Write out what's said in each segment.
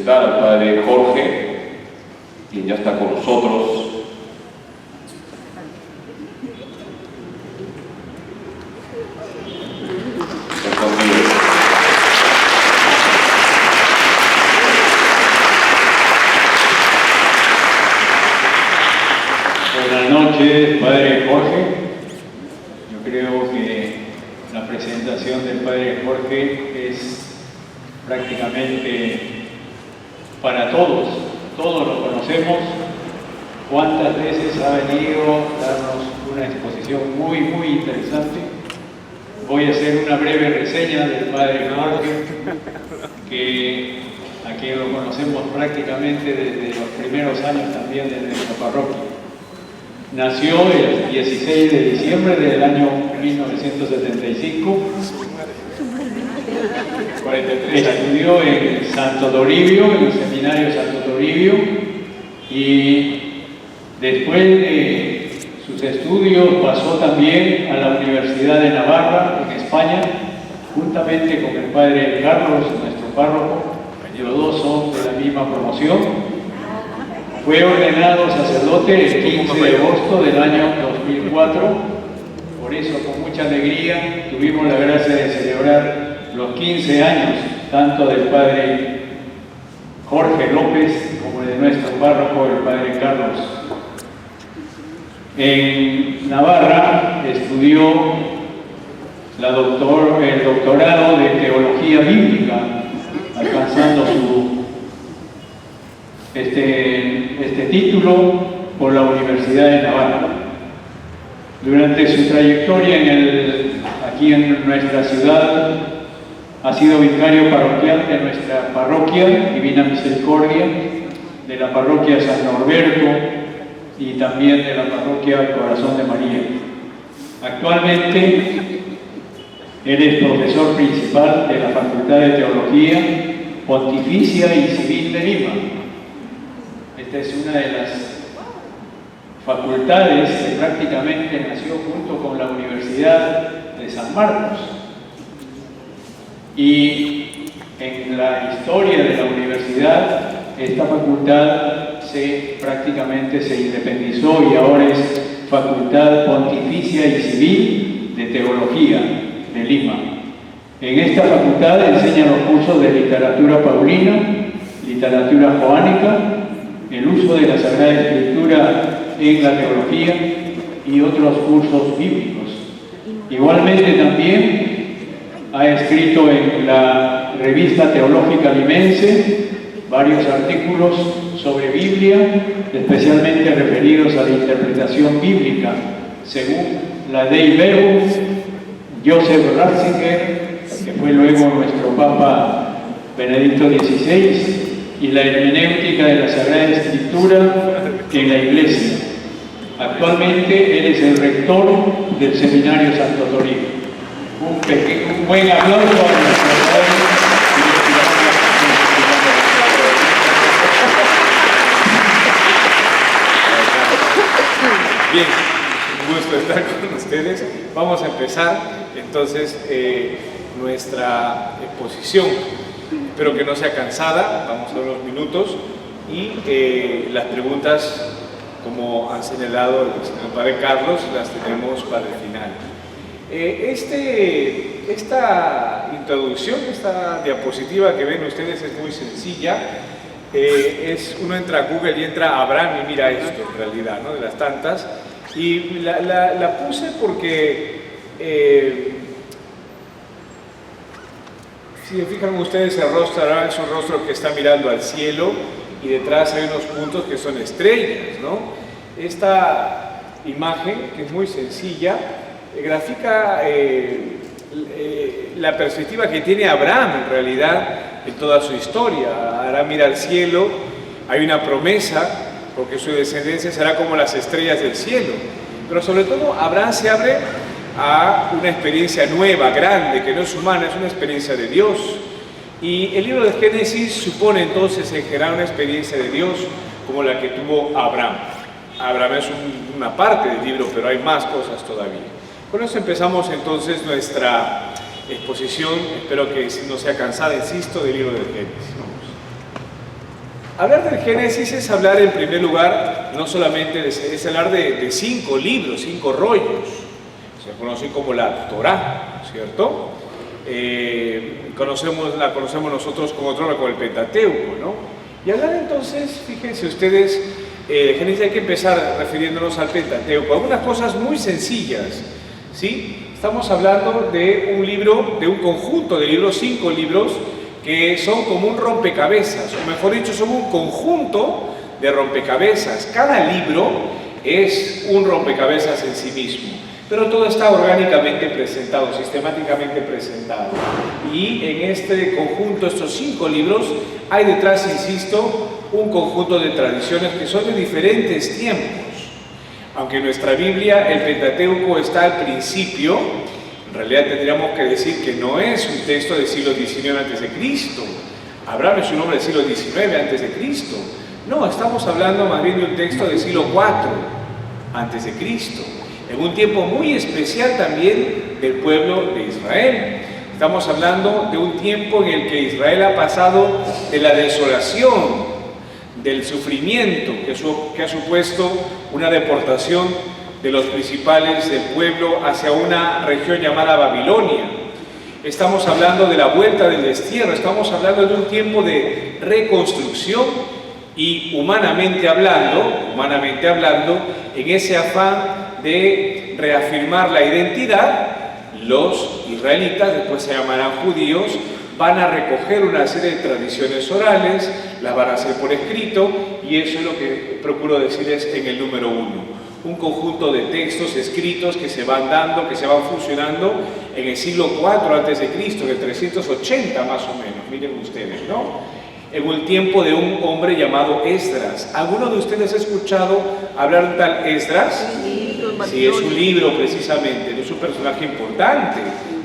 presentar al padre Jorge, quien ya está con nosotros. Buenas noches, padre Jorge. Yo creo que la presentación del padre Jorge es prácticamente para todos. Todos lo conocemos. ¿Cuántas veces ha venido a darnos una exposición muy interesante? Voy a hacer una breve reseña del padre Jorge, a quien lo conocemos prácticamente desde los primeros años también de nuestra parroquia. Nació el 16 de diciembre del año 1975. 43. Estudió en Santo Toribio, en el seminario Santo Toribio, y después de sus estudios pasó también a la Universidad de Navarra, en España, juntamente con el padre Carlos, nuestro párroco. Los dos son de la misma promoción. Fue ordenado sacerdote el 15 de agosto del año 2004. Por eso, con mucha alegría, tuvimos la gracia de celebrar los 15 años, tanto del padre Jorge López como de nuestro párroco, el padre Carlos. En Navarra estudió el doctorado de Teología Bíblica, alcanzando este título por la Universidad de Navarra. Durante su trayectoria aquí en nuestra ciudad, ha sido vicario parroquial de nuestra parroquia Divina Misericordia, de la parroquia San Norberto y también de la parroquia Corazón de María. Actualmente, él es profesor principal de la Facultad de Teología Pontificia y Civil de Lima. Esta es una de las facultades que prácticamente nació junto con la Universidad de San Marcos. Y en la historia de la universidad, esta facultad prácticamente se independizó y ahora es Facultad Pontificia y Civil de Teología de Lima. En esta facultad enseña los cursos de literatura paulina, literatura joánica, el uso de la Sagrada Escritura en la teología y otros cursos bíblicos. Igualmente también ha escrito en la Revista Teológica Limense varios artículos sobre Biblia, especialmente referidos a la interpretación bíblica, según la Dei Verbum, Joseph Ratzinger, que fue luego nuestro Papa Benedicto XVI, y la hermenéutica de la Sagrada Escritura en la Iglesia. Actualmente él es el rector del Seminario Santo Toribio. Un buen aplauso a nuestro padre. Bien, un gusto estar con ustedes. Vamos a empezar entonces nuestra exposición. Espero que no sea cansada, vamos a unos minutos y las preguntas, como han señalado el señor padre Carlos, las tenemos para el final. Esta introducción, esta diapositiva que ven ustedes es muy sencilla. Uno entra a Google y entra a Abraham y mira esto en realidad, ¿no? De las tantas. Y la puse porque si se fijan ustedes, el rostro es un rostro que está mirando al cielo y detrás hay unos puntos que son estrellas, ¿no? Esta imagen, que es muy sencilla, grafica la perspectiva que tiene Abraham en realidad en toda su historia. Abraham mira al cielo, hay una promesa, porque su descendencia será como las estrellas del cielo. Pero sobre todo, Abraham se abre a una experiencia nueva, grande, que no es humana, es una experiencia de Dios. Y el libro de Génesis supone entonces en general una experiencia de Dios como la que tuvo Abraham. Abraham es una parte del libro, pero hay más cosas todavía. Con eso empezamos entonces nuestra exposición, espero que no sea cansada, insisto, del libro de Génesis. Vamos. Hablar del Génesis es hablar en primer lugar, no solamente es hablar de 5 libros, 5 rollos, se conocen como la Torá, ¿cierto? La conocemos nosotros como otro, como el Pentateuco, ¿no? Y hablar entonces, fíjense ustedes, Génesis hay que empezar refiriéndonos al Pentateuco, algunas cosas muy sencillas, ¿sí? Estamos hablando de un libro, de un conjunto de libros, 5 libros, que son como un rompecabezas, o mejor dicho, son un conjunto de rompecabezas. Cada libro es un rompecabezas en sí mismo, pero todo está orgánicamente presentado, sistemáticamente presentado. Y en este conjunto, estos 5 libros, hay detrás, insisto, un conjunto de tradiciones que son de diferentes tiempos. Aunque en nuestra Biblia el Pentateuco está al principio, en realidad tendríamos que decir que no es un texto del siglo XIX a.C. Abraham es un hombre del siglo XIX a.C. No, estamos hablando más bien de un texto del siglo IV a.C., en un tiempo muy especial también del pueblo de Israel. Estamos hablando de un tiempo en el que Israel ha pasado de la desolación, del sufrimiento que ha supuesto una deportación de los principales del pueblo hacia una región llamada Babilonia. Estamos hablando de la vuelta del destierro, estamos hablando de un tiempo de reconstrucción y humanamente hablando, en ese afán de reafirmar la identidad, los israelitas, después se llamarán judíos, van a recoger una serie de tradiciones orales, las van a hacer por escrito, y eso es lo que procuro decirles en el número 1. Un conjunto de textos escritos que se van dando, que se van fusionando en el siglo IV a.C., en el 380 más o menos, miren ustedes, ¿no? En el tiempo de un hombre llamado Esdras. ¿Alguno de ustedes ha escuchado hablar de un tal Esdras? Sí, es un libro precisamente, es un personaje importante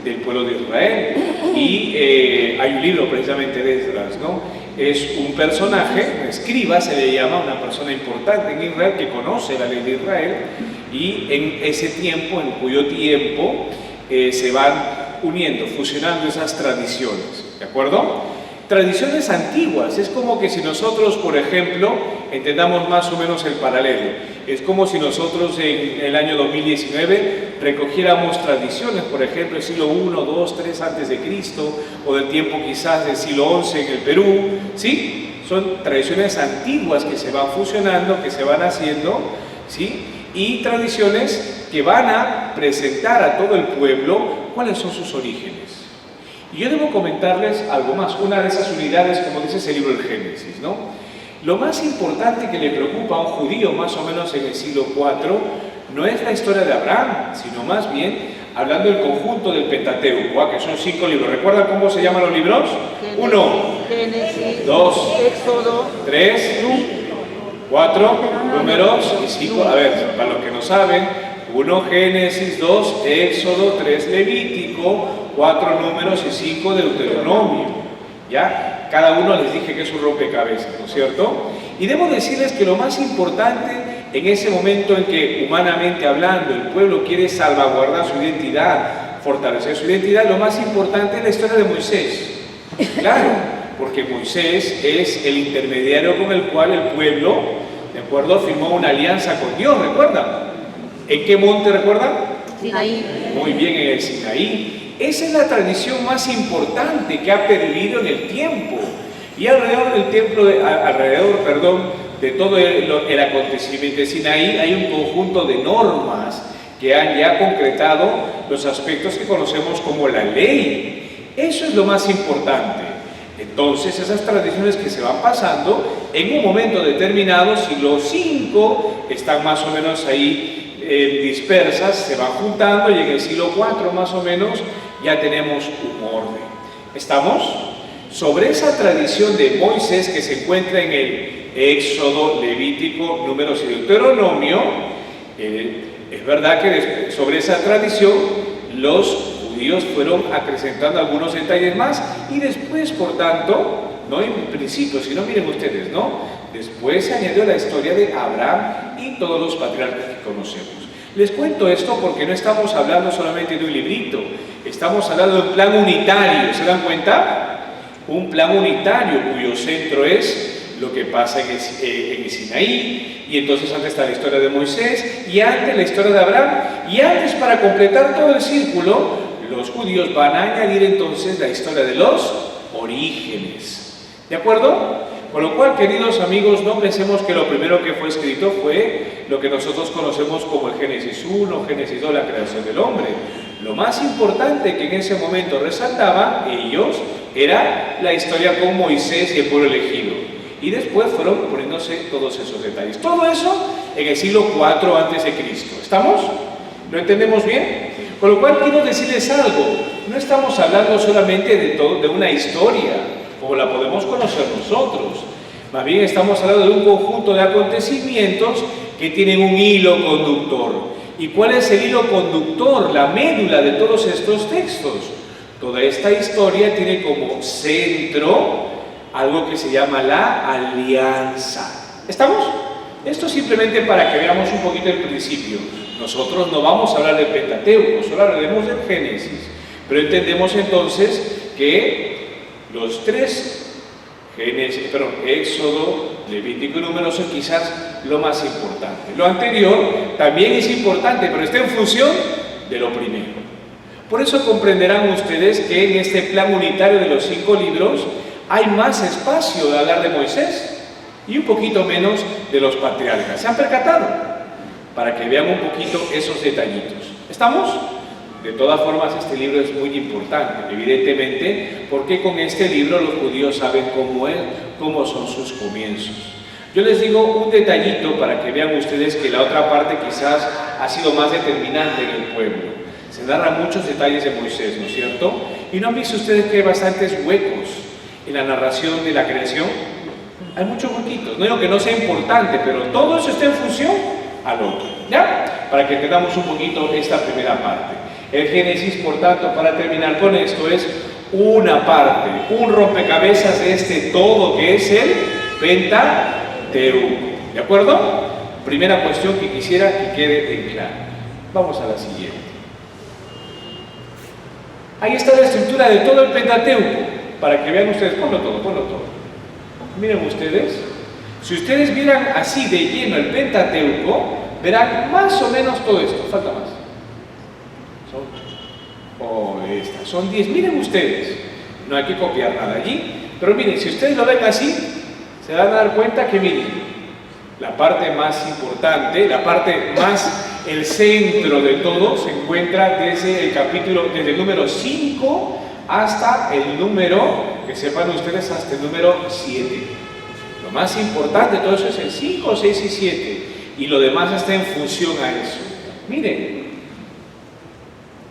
del pueblo de Israel, y hay un libro precisamente de Esdras, ¿no? Es un personaje, un escriba se le llama, una persona importante en Israel que conoce la ley de Israel, y en ese tiempo, en cuyo tiempo se van uniendo, fusionando esas tradiciones, ¿de acuerdo? Tradiciones antiguas, es como que si nosotros, por ejemplo, entendamos más o menos el paralelo, es como si nosotros en el año 2019 recogiéramos tradiciones, por ejemplo, del siglo I, II, III antes de Cristo, o del tiempo quizás del siglo XI en el Perú, ¿sí? Son tradiciones antiguas que se van fusionando, que se van haciendo, ¿sí? Y tradiciones que van a presentar a todo el pueblo cuáles son sus orígenes. Y yo debo comentarles algo más, una de esas unidades, como dice ese libro del Génesis, ¿no? Lo más importante que le preocupa a un judío, más o menos en el siglo IV, no es la historia de Abraham, sino más bien hablando del conjunto del Pentateuco, que son 5 libros. ¿Recuerdan cómo se llaman los libros? 1, Génesis, 2, Éxodo, 3, 4, números y 5. A ver, para los que no saben, 1 Génesis, 2 Éxodo, 3 Levítico, 4 números y 5 Deuteronomio. ¿Ya? Cada uno les dije que es un rompecabezas, ¿no es cierto? Y debo decirles que lo más importante en ese momento en que, humanamente hablando, el pueblo quiere salvaguardar su identidad, fortalecer su identidad, lo más importante es la historia de Moisés. Claro, porque Moisés es el intermediario con el cual el pueblo, ¿de acuerdo?, firmó una alianza con Dios, ¿recuerdan? ¿En qué monte recuerdan? Sinaí. Muy bien, en el Sinaí. Esa es la tradición más importante que ha pervivido en el tiempo. Y alrededor de todo el acontecimiento de Sinaí hay un conjunto de normas que han ya concretado los aspectos que conocemos como la ley. Eso es lo más importante. Entonces, esas tradiciones que se van pasando, en un momento determinado, siglo V, están más o menos ahí dispersas, se van juntando, y en el siglo IV más o menos ya tenemos un orden. ¿Estamos? Sobre esa tradición de Moisés que se encuentra en el Éxodo, Levítico, Números y Deuteronomio, es verdad que sobre esa tradición los judíos fueron acrecentando algunos detalles más, y después, por tanto, no en principio, sino miren ustedes, ¿no? Después se añadió la historia de Abraham y todos los patriarcas que conocemos. Les cuento esto porque no estamos hablando solamente de un librito, estamos hablando de un plan unitario, ¿se dan cuenta? Un plan unitario cuyo centro es lo que pasa en el Sinaí, y entonces antes está la historia de Moisés, y antes la historia de Abraham, y antes, para completar todo el círculo, los judíos van a añadir entonces la historia de los orígenes. ¿De acuerdo? Con lo cual, queridos amigos, no pensemos que lo primero que fue escrito fue lo que nosotros conocemos como el Génesis 1, Génesis 2, la creación del hombre. Lo más importante que en ese momento resaltaban ellos era la historia con Moisés y el pueblo elegido. Y después fueron poniéndose todos esos detalles. Todo eso en el siglo IV a.C. ¿Estamos? ¿Lo entendemos bien? Con lo cual quiero decirles algo. No estamos hablando solamente de una historia, como la podemos conocer nosotros. Más bien estamos hablando de un conjunto de acontecimientos que tienen un hilo conductor. ¿Y cuál es el hilo conductor, la médula de todos estos textos? Toda esta historia tiene como centro algo que se llama la alianza. ¿Estamos? Esto simplemente para que veamos un poquito el principio. Nosotros no vamos a hablar del Pentateuco, solo hablaremos del Génesis. Pero entendemos entonces que los tres Éxodo, Levítico y Número son quizás lo más importante. Lo anterior también es importante, pero está en función de lo primero. Por eso comprenderán ustedes que en este plan unitario de los 5 libros hay más espacio de hablar de Moisés y un poquito menos de los patriarcas. ¿Se han percatado? Para que vean un poquito esos detallitos. ¿Estamos? De todas formas, este libro es muy importante, evidentemente, porque con este libro los judíos saben cómo son sus comienzos. Yo les digo un detallito para que vean ustedes que la otra parte quizás ha sido más determinante en el pueblo. Se narran muchos detalles de Moisés, ¿no es cierto? ¿Y no han visto ustedes que hay bastantes huecos en la narración de la creación? Hay muchos huequitos. No digo que no sea importante, pero todo eso está en función al otro. ¿Ya? Para que entendamos un poquito esta primera parte. El Génesis, por tanto, para terminar con esto, es una parte, un rompecabezas de este todo que es el Pentateuco. ¿De acuerdo? Primera cuestión que quisiera que quede en claro. Vamos a la siguiente. Ahí está la estructura de todo el Pentateuco, para que vean ustedes. Ponlo todo. Miren ustedes. Si ustedes vieran así de lleno el Pentateuco, verán más o menos todo esto. Falta más. Son 10. Miren ustedes, no hay que copiar nada allí, pero miren, si ustedes lo ven así, se van a dar cuenta que miren, la parte más importante, la parte más, el centro de todo, se encuentra desde el capítulo, desde el número 5 hasta el número, que sepan ustedes, hasta el número 7. Lo más importante de todo eso es el 5, 6 y 7, y lo demás está en función a eso. Miren,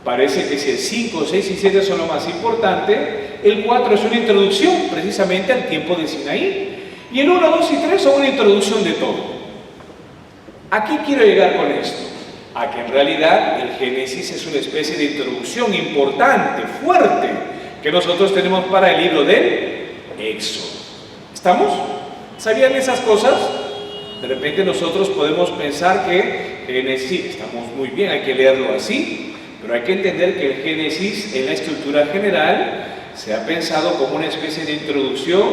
parece que si el 5, 6 y 7 son lo más importante, el 4 es una introducción precisamente al tiempo de Sinaí, y el 1, 2 y 3 son una introducción de todo. ¿A qué quiero llegar con esto? A que en realidad el Génesis es una especie de introducción importante, fuerte, que nosotros tenemos para el libro del Éxodo. ¿Estamos? ¿Sabían esas cosas? De repente nosotros podemos pensar que Génesis, estamos muy bien, hay que leerlo así, pero hay que entender que el Génesis, en la estructura general, se ha pensado como una especie de introducción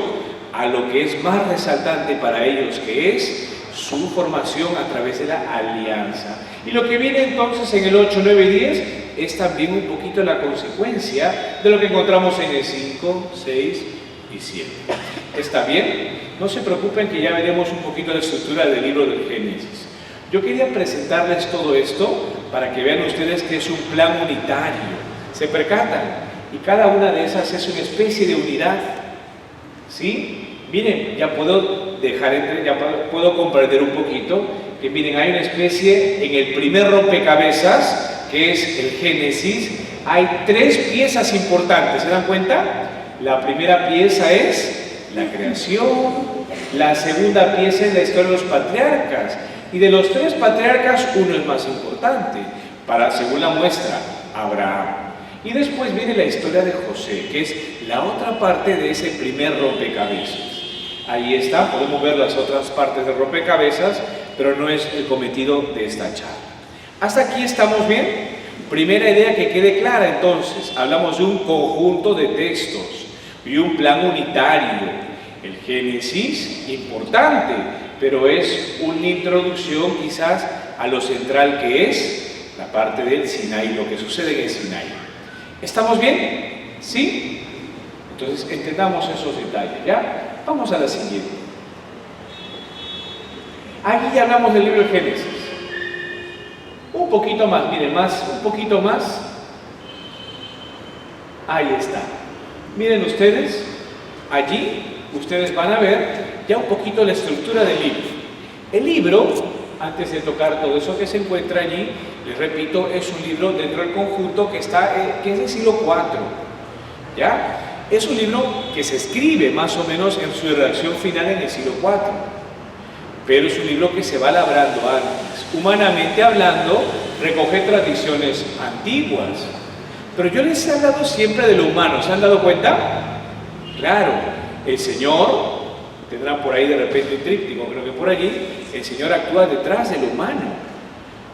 a lo que es más resaltante para ellos, que es su formación a través de la alianza. Y lo que viene entonces en el 8, 9 y 10 es también un poquito la consecuencia de lo que encontramos en el 5, 6 y 7. ¿Está bien? No se preocupen que ya veremos un poquito la estructura del libro del Génesis. Yo quería presentarles todo esto para que vean ustedes que es un plan unitario. ¿Se percatan? Y cada una de esas es una especie de unidad. ¿Sí? Miren, ya puedo puedo comprender un poquito que miren, hay una especie, en el primer rompecabezas, que es el Génesis, hay 3 piezas importantes. ¿Se dan cuenta? La primera pieza es la creación, la segunda pieza es la historia de los patriarcas. Y de los 3 patriarcas, uno es más importante, según la muestra, Abraham. Y después viene la historia de José, que es la otra parte de ese primer rompecabezas. Ahí está, podemos ver las otras partes del rompecabezas, pero no es el cometido de esta charla. ¿Hasta aquí estamos bien? Primera idea que quede clara entonces, hablamos de un conjunto de textos y un plan unitario. El Génesis, importante, pero es una introducción quizás a lo central que es la parte del Sinaí, lo que sucede en el Sinaí. ¿Estamos bien? ¿Sí? Entonces entendamos esos detalles, ¿ya? Vamos a la siguiente. Aquí ya hablamos del libro de Génesis. Un poquito más, miren, un poquito más. Ahí está. Miren ustedes, allí ustedes van a ver ya un poquito la estructura del libro. El libro, antes de tocar todo eso que se encuentra allí, les repito, es un libro dentro del conjunto que es del siglo IV. ¿Ya? Es un libro que se escribe más o menos en su redacción final en el siglo IV. Pero es un libro que se va labrando antes. Humanamente hablando, recoge tradiciones antiguas. Pero yo les he hablado siempre de lo humano, ¿se han dado cuenta? Claro, el Señor, tendrán por ahí de repente un tríptico, creo que por allí, el Señor actúa detrás de lo humano.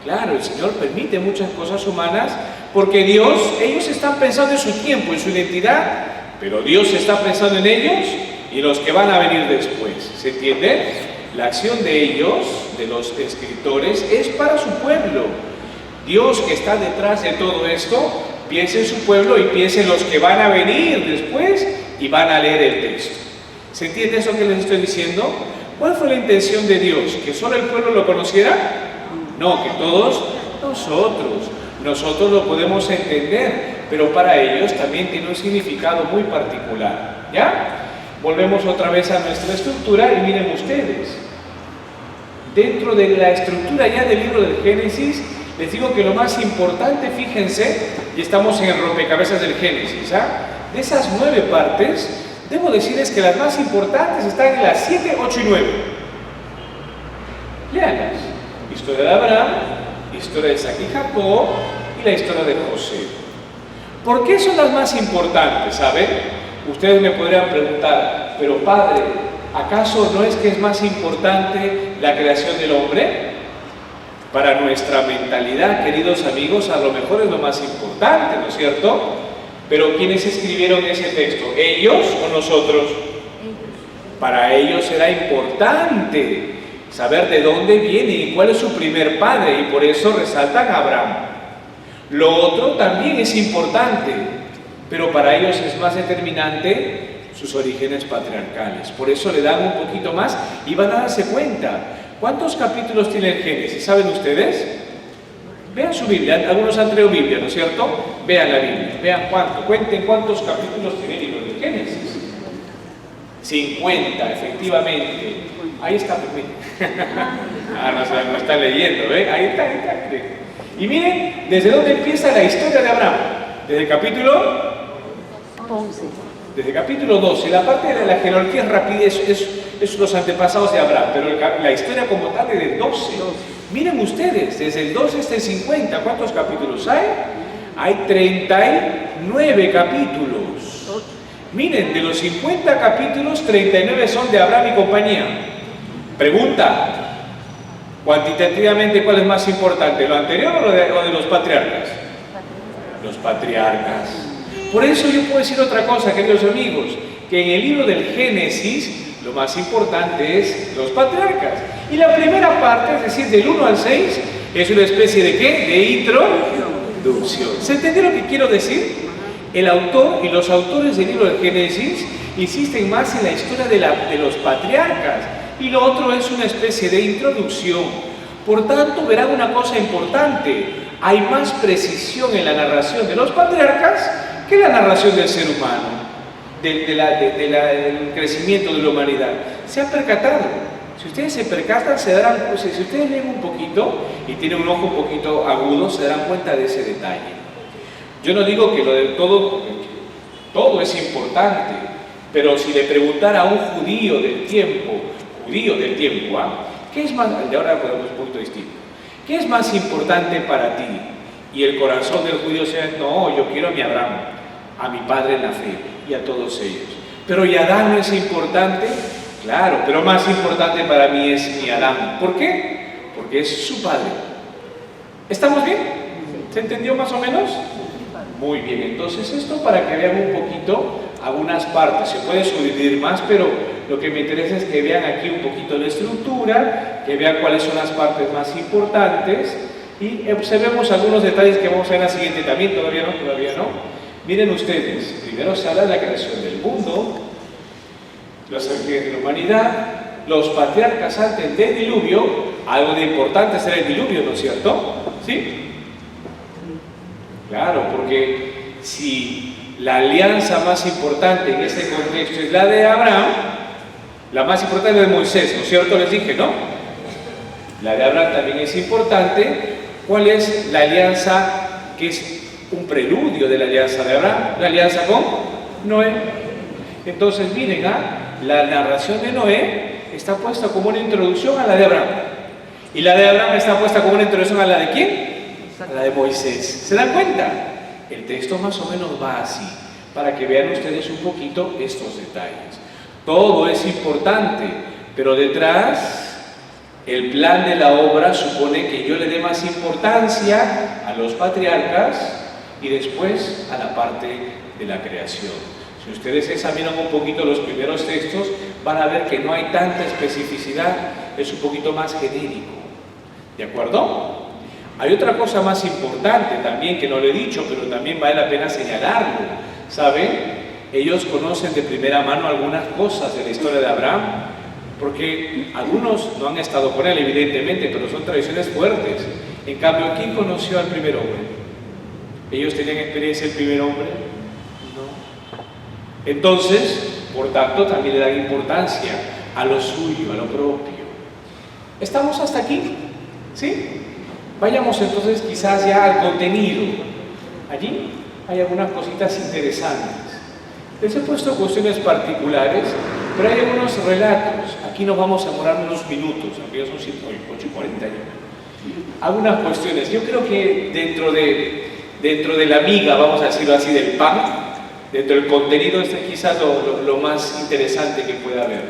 Claro, el Señor permite muchas cosas humanas porque ellos están pensando en su tiempo, en su identidad, pero Dios está pensando en ellos y los que van a venir después. ¿Se entiende? La acción de ellos, de los escritores, es para su pueblo. Dios que está detrás de todo esto, piensa en su pueblo y piensa en los que van a venir después y van a leer el texto. ¿Se entiende eso que les estoy diciendo? ¿Cuál fue la intención de Dios? ¿Que solo el pueblo lo conociera? No, que todos nosotros lo podemos entender, pero para ellos también tiene un significado muy particular. ¿Ya? Volvemos otra vez a nuestra estructura y miren ustedes. Dentro de la estructura ya del libro del Génesis, les digo que lo más importante, fíjense, y estamos en el rompecabezas del Génesis, de esas 9 partes, debo decirles que las más importantes están en las 7, 8 y 9. Léanlas. Historia de Abraham, historia de Isaac y Jacob y la historia de José. ¿Por qué son las más importantes? ¿Saben? Ustedes me podrían preguntar, pero padre, ¿acaso no es que es más importante la creación del hombre? Para nuestra mentalidad, queridos amigos, a lo mejor es lo más importante, ¿no es cierto? Pero ¿quiénes escribieron ese texto? ¿Ellos o nosotros? Para ellos era importante saber de dónde viene y cuál es su primer padre, y por eso resaltan a Abraham. Lo otro también es importante, pero para ellos es más determinante sus orígenes patriarcales. Por eso le dan un poquito más y van a darse cuenta. ¿Cuántos capítulos tiene el Génesis? ¿Saben ustedes? Vean su Biblia. Algunos han traído Biblia, ¿no es cierto? Vean la Biblia. Vean cuánto. Cuenten cuántos capítulos tiene el libro del Génesis. 50, efectivamente. Ahí está. No está leyendo, ¿eh? Ahí está. Y miren, ¿desde dónde empieza la historia de Abraham? Desde el capítulo 11. Desde el capítulo 12. La parte de la genealogía es rapidez, es los antepasados de Abraham, pero la historia como tal es del 12. Miren ustedes, desde el 12 hasta el 50, ¿cuántos capítulos hay? Hay 39 capítulos. Miren, de los 50 capítulos, 39 son de Abraham y compañía. Pregunta, cuantitativamente, ¿cuál es más importante? ¿Lo anterior o de los patriarcas? Los patriarcas. Por eso yo puedo decir otra cosa, queridos amigos, que en el libro del Génesis lo más importante es los patriarcas. Y la primera parte, es decir, del 1 al 6, es una especie de ¿qué? De introducción. ¿Se entendió lo que quiero decir? El autor y los autores del libro del Génesis insisten más en la historia de los patriarcas, y lo otro es una especie de introducción. Por tanto, verán una cosa importante: hay más precisión en la narración de los patriarcas que la narración del ser humano, del crecimiento de la humanidad. ¿Se han percatado? Si ustedes se percatan, se darán, si ustedes leen un poquito y tienen un ojo un poquito agudo, se darán cuenta de ese detalle. Yo no digo que lo de todo es importante, pero si le preguntara a un judío del tiempo, ¿qué es más, de ahora podemos un punto distinto, ¿qué es más importante para ti? Y el corazón del judío sea, no, yo quiero a mi Abraham, a mi padre en la fe y a todos ellos. Pero ¿y Adán no es importante? Claro, pero más importante para mí es mi Adán. ¿Por qué? Porque es su padre. ¿Estamos bien? ¿Se entendió más o menos? Muy bien, entonces esto para que vean un poquito algunas partes. Se puede subdividir más, pero lo que me interesa es que vean aquí un poquito la estructura, que vean cuáles son las partes más importantes y observemos algunos detalles que vamos a ver en la siguiente también, todavía no. Miren ustedes, primero se habla de la creación del mundo, los orígenes de la humanidad, los patriarcas antes del diluvio, algo de importante será el diluvio, ¿no es cierto? ¿Sí? Claro, porque si la alianza más importante en este contexto es la de Abraham, la más importante es de Moisés, ¿no es cierto? Les dije, ¿no? La de Abraham también es importante. ¿Cuál es la alianza que es un preludio de la alianza de Abraham? La alianza con Noé. Entonces miren, la narración de Noé está puesta como una introducción a la de Abraham. Y la de Abraham está puesta como una introducción a la de ¿quién? A la de Moisés. ¿Se dan cuenta? El texto más o menos va así, para que vean ustedes un poquito estos detalles. Todo es importante, pero detrás el plan de la obra supone que yo le dé más importancia a los patriarcas y después a la parte de la creación. Si ustedes examinan un poquito los primeros textos, van a ver que no hay tanta especificidad, es un poquito más genérico. ¿De acuerdo? Hay otra cosa más importante también que no le he dicho, pero también vale la pena señalarlo. ¿Saben? Ellos conocen de primera mano algunas cosas de la historia de Abraham, porque algunos no han estado con él, evidentemente, pero son tradiciones fuertes. En cambio, ¿quién conoció al primer hombre? ¿Ellos tenían experiencia del primer hombre? No. Entonces, por tanto, también le dan importancia a lo suyo, a lo propio. ¿Estamos hasta aquí? ¿Sí? Vayamos entonces quizás ya al contenido. Allí hay algunas cositas interesantes. Les he puesto cuestiones particulares, pero hay algunos relatos. Aquí nos vamos a demorar unos minutos, aunque ya son 8:40 ya. Algunas cuestiones. Yo creo que dentro de la miga, vamos a decirlo así, del pan, dentro del contenido, este es quizás lo más interesante que pueda haber,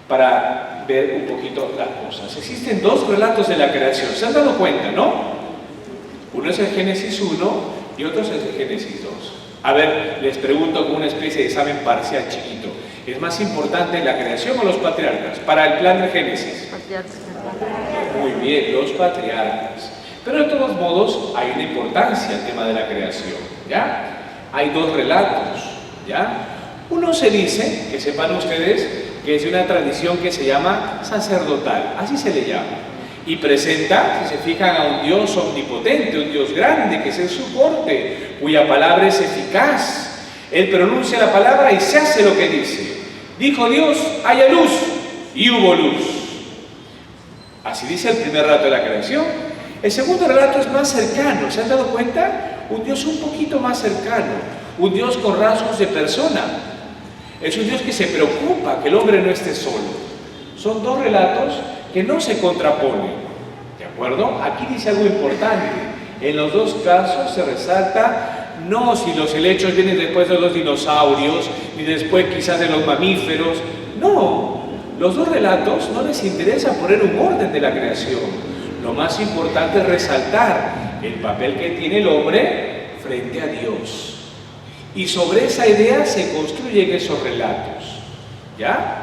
para ver un poquito las cosas. Existen dos relatos de la creación, ¿se han dado cuenta, no? Uno es el Génesis 1 y otro es el Génesis 2. A ver, les pregunto con una especie de examen parcial chiquito. ¿Es más importante la creación o los patriarcas? Para el plan de Génesis. Muy bien, los patriarcas. Pero de todos modos hay una importancia al tema de la creación, ¿ya? Hay dos relatos, ¿ya? Uno se dice, que sepan ustedes, que es de una tradición que se llama sacerdotal, así se le llama, y presenta, si se fijan, a un Dios omnipotente, un Dios grande, que es en su corte, cuya palabra es eficaz. Él pronuncia la palabra y se hace lo que dice. Dijo Dios, haya luz, y hubo luz. Así dice el primer relato de la creación. El segundo relato es más cercano, ¿se han dado cuenta? Un Dios un poquito más cercano, un Dios con rasgos de persona. Es un Dios que se preocupa que el hombre no esté solo. Son dos relatos que no se contraponen, ¿de acuerdo? Aquí dice algo importante. En los dos casos se resalta no si los helechos vienen después de los dinosaurios, ni después quizás de los mamíferos. No, los dos relatos no les interesa poner un orden de la creación. Lo más importante es resaltar el papel que tiene el hombre frente a Dios. Y sobre esa idea se construyen esos relatos, ¿ya?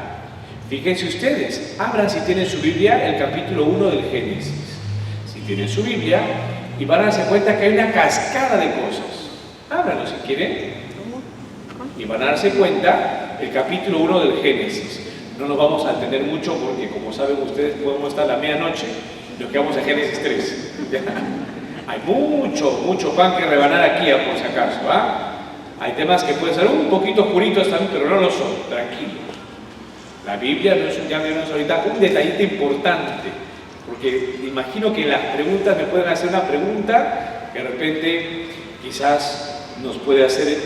Fíjense ustedes, abran si tienen su Biblia el capítulo 1 del Génesis. Si tienen su Biblia, y van a darse cuenta que hay una cascada de cosas. Ábranlo si quieren. Y van a darse cuenta el capítulo 1 del Génesis. No nos vamos a entender mucho porque, como saben ustedes, podemos estar a la medianoche y nos quedamos en Génesis 3. ¿Ya? Hay mucho pan que rebanar aquí, por si acaso, ¿ah? Hay temas que pueden ser un poquito oscuritos también, pero no lo son, tranquilos. La Biblia no es un cambio, no es ahorita un detallito importante, porque imagino que en las preguntas me pueden hacer una pregunta que de repente quizás nos puede hacer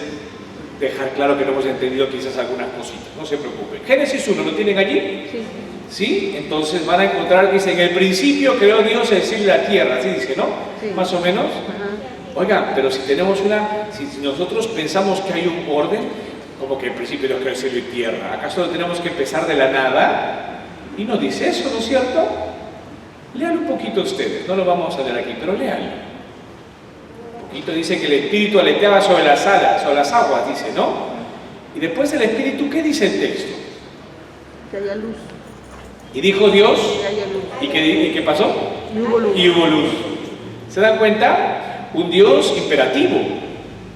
dejar claro que no hemos entendido quizás algunas cositas. No se preocupen. Génesis 1, ¿lo tienen allí? Sí. ¿Sí? Entonces van a encontrar, dice, en el principio creó Dios el cielo y la tierra, así dice, ¿no? Sí. Más o menos. Ajá. Oigan, pero si tenemos si nosotros pensamos que hay un orden, como que al principio Dios creó el cielo y tierra, ¿acaso no tenemos que empezar de la nada? Y no dice eso, ¿no es cierto? Léanlo un poquito ustedes, no lo vamos a leer aquí, pero léanlo. Un poquito dice que el Espíritu aleteaba sobre las aguas, dice, ¿no? Y después del Espíritu, ¿qué dice el texto? Que haya luz. Y dijo Dios, Que haya luz. ¿y qué pasó? Y hubo luz. Y hubo luz. ¿Se dan cuenta? Un Dios imperativo.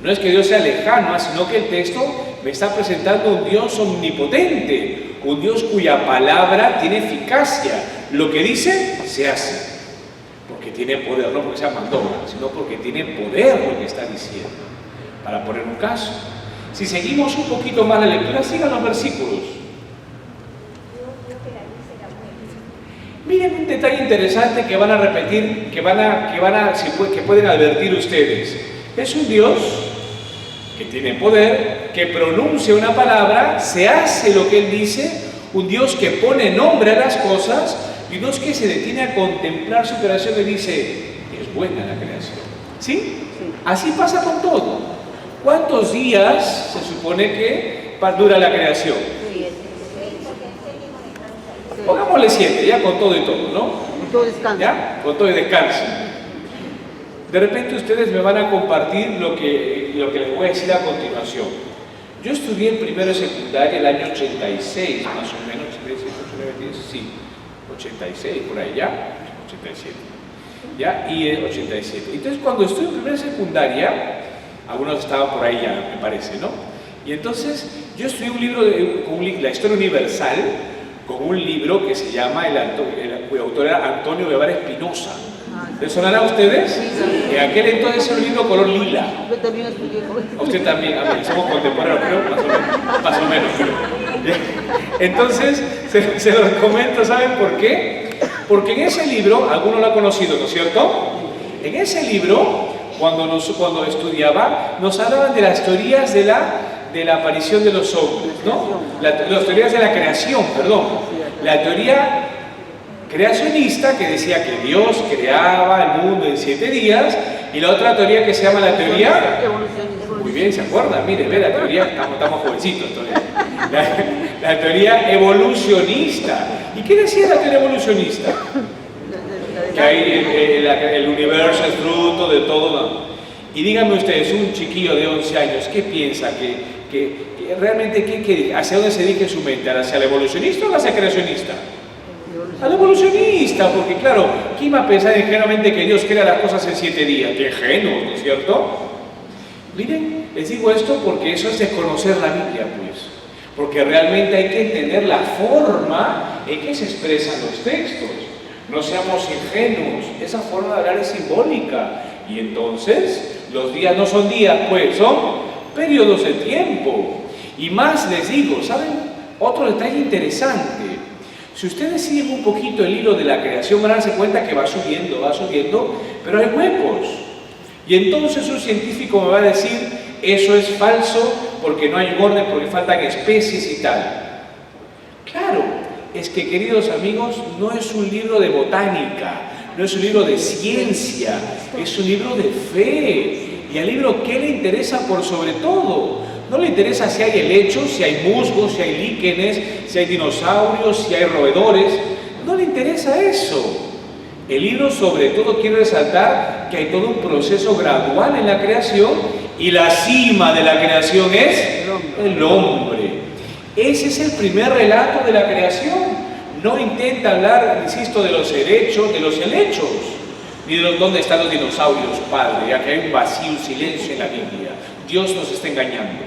No es que Dios sea lejano, sino que el texto me está presentando un Dios omnipotente, un Dios cuya palabra tiene eficacia. Lo que dice, se hace. Porque tiene poder, no porque sea mandona, sino porque tiene poder lo que está diciendo. Para poner un caso. Si seguimos un poquito más la lectura, sigan los versículos. Miren un detalle interesante que van a repetir, que pueden advertir ustedes. Es un Dios que tiene poder, que pronuncia una palabra, se hace lo que Él dice, un Dios que pone nombre a las cosas y un Dios que se detiene a contemplar su creación y dice, es buena la creación. ¿Sí? Sí. Así pasa con todo. ¿Cuántos días se supone que dura la creación? Sí. Pongámosle 7, ya con todo y todo, ¿no? Y todo descansa. ¿Ya? Con todo y descanso. De repente ustedes me van a compartir lo que les voy a decir a continuación. Yo estudié en primero de secundaria el año 86, más o menos, 86, 89, 10, sí, 86, por ahí ya, 87. ¿Ya? Y 87. Entonces, cuando estuve en primera de secundaria, algunos estaban por ahí ya, me parece, ¿no? Y entonces, yo estudié un libro, la historia universal, con un libro que se llama, cuyo autor era Antonio Guevara Espinosa. ¿Les sonará a ustedes? Sí. En aquel entonces era un libro color lila. Yo también estudié con A usted también, a ver, somos contemporáneos, creo, más o menos. Creo. Entonces, se los comento, ¿saben por qué? Porque en ese libro, alguno lo ha conocido, ¿no es cierto? En ese libro, cuando estudiaba, nos hablaban de las teorías de la aparición de los hombres, ¿no? Las teorías de la creación, perdón. La teoría creacionista, que decía que Dios creaba el mundo en 7 días, y la otra teoría que se llama la teoría... Muy bien, ¿se acuerdan? Mire, ve la teoría, estamos jovencitos todavía. La teoría evolucionista. ¿Y qué decía la teoría evolucionista? Que ahí el universo es fruto de todo, ¿no? Y díganme ustedes, un chiquillo de 11 años, ¿qué piensa? Que realmente, ¿hacia dónde se dirige su mente? ¿Hacia el evolucionista o hacia el creacionista? Al evolucionista, porque claro, ¿quién va a pensar ingenuamente que Dios crea las cosas en 7 días? ¡Qué ingenuo!, ¿no es cierto? Miren, les digo esto porque eso es desconocer la Biblia, pues. Porque realmente hay que entender la forma en que se expresan los textos. No seamos ingenuos, esa forma de hablar es simbólica. Y entonces, los días no son días, pues, son periodos de tiempo. Y más les digo, ¿saben? Otro detalle interesante. Si ustedes siguen un poquito el hilo de la creación, van a darse cuenta que va subiendo, pero hay huecos. Y entonces un científico me va a decir, eso es falso porque no hay orden, porque faltan especies y tal. Claro, es que, queridos amigos, no es un libro de botánica, no es un libro de ciencia, es un libro de fe. Y al libro, ¿qué le interesa por sobre todo? No le interesa si hay helechos, si hay musgos, si hay líquenes, si hay dinosaurios, si hay roedores. No le interesa eso. El libro sobre todo quiere resaltar que hay todo un proceso gradual en la creación y la cima de la creación es el hombre. Ese es el primer relato de la creación. No intenta hablar, insisto, de los helechos, ni de dónde están los dinosaurios, Padre, ya que hay un vacío, un silencio en la Biblia. Dios nos está engañando.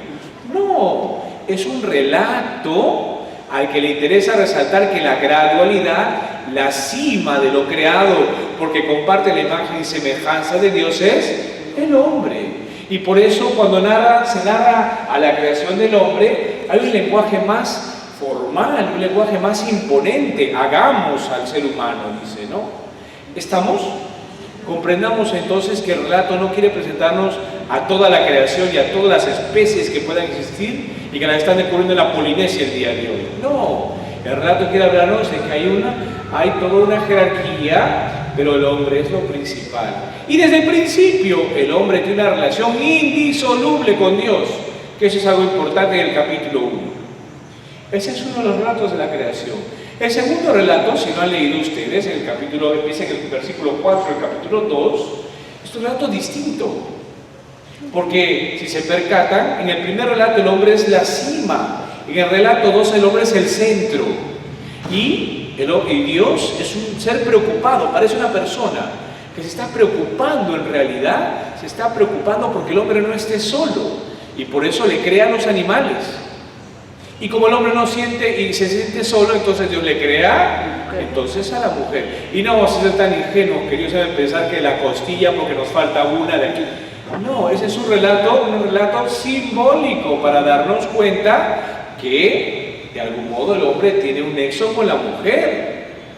No, es un relato al que le interesa resaltar que la gradualidad, la cima de lo creado, porque comparte la imagen y semejanza de Dios, es el hombre. Y por eso cuando se narra a la creación del hombre, hay un lenguaje más formal, un lenguaje más imponente. Hagamos al ser humano, dice, ¿no? ¿Estamos? Comprendamos entonces que el relato no quiere presentarnos a toda la creación y a todas las especies que puedan existir y que las están descubriendo en la Polinesia el día de hoy. No, el relato quiere hablarnos de que hay toda una jerarquía, pero el hombre es lo principal. Y desde el principio el hombre tiene una relación indisoluble con Dios, que eso es algo importante en el capítulo 1. Ese es uno de los relatos de la creación. El segundo relato, si no han leído ustedes, empieza en el versículo 4 del capítulo 2, es un relato distinto. Porque, si se percatan, en el primer relato el hombre es la cima, en el relato 2 el hombre es el centro. Y Dios es un ser preocupado, parece una persona que se está preocupando en realidad, se está preocupando porque el hombre no esté solo, y por eso le crea a los animales. Y como el hombre no siente y se siente solo, entonces Dios le crea entonces a la mujer. Y no vamos a ser tan ingenuos, queridos, en pensar que la costilla porque nos falta una de aquí. No, ese es un relato simbólico para darnos cuenta que de algún modo el hombre tiene un nexo con la mujer.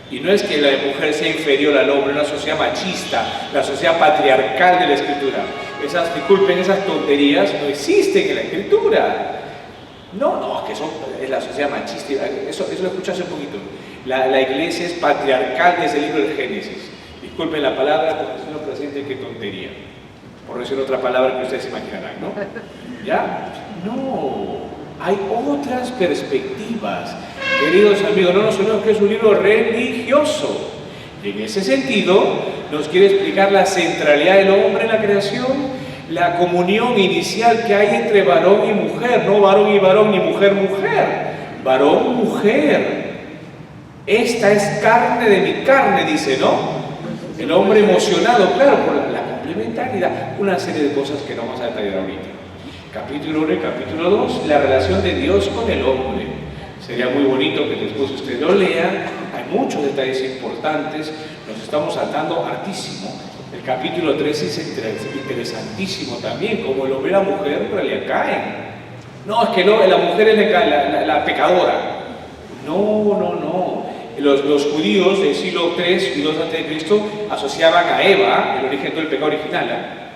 Y no es que la mujer sea inferior al hombre, una sociedad machista, la sociedad patriarcal de la Escritura. Disculpen, esas tonterías no existen en la Escritura. No, que es la sociedad machista. Eso lo escuché hace un poquito. La iglesia es patriarcal desde el libro del Génesis. Disculpen la palabra, porque si no presente, qué tontería. Por decir otra palabra que ustedes imaginarán, ¿no? ¿Ya? No, hay otras perspectivas. Queridos amigos, no nos olvidemos que es un libro religioso. Y en ese sentido, nos quiere explicar la centralidad del hombre en la creación, la comunión inicial que hay entre varón y mujer, no varón y varón ni mujer, mujer, varón, mujer. Esta es carne de mi carne, dice, ¿no? El hombre emocionado, claro, por la complementariedad, una serie de cosas que no vamos a detallar ahorita. Capítulo 1 y capítulo 2, la relación de Dios con el hombre. Sería muy bonito que después usted lo lea, hay muchos detalles importantes, nos estamos saltando hartísimo. El capítulo 3 es interesantísimo también, como el hombre y la mujer en realidad caen. No, es que la mujer es la pecadora. No. Los judíos del siglo 3 y 2 a.C. asociaban a Eva, el origen del pecado original,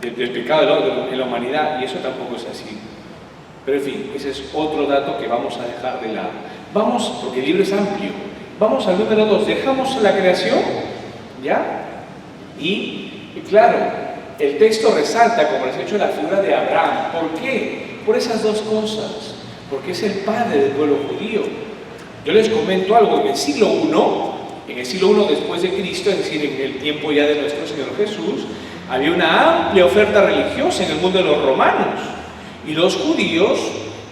del pecado de la humanidad, y eso tampoco es así. Pero en fin, ese es otro dato que vamos a dejar de lado. Vamos, porque el libro es amplio. Vamos al número 2. Dejamos la creación, ¿ya? Y claro, el texto resalta, como les he dicho, la figura de Abraham. ¿Por qué? Por esas dos cosas. Porque es el padre del pueblo judío. Yo les comento algo. En el siglo I después de Cristo, es decir, en el tiempo ya de nuestro Señor Jesús, había una amplia oferta religiosa en el mundo de los romanos. Y los judíos,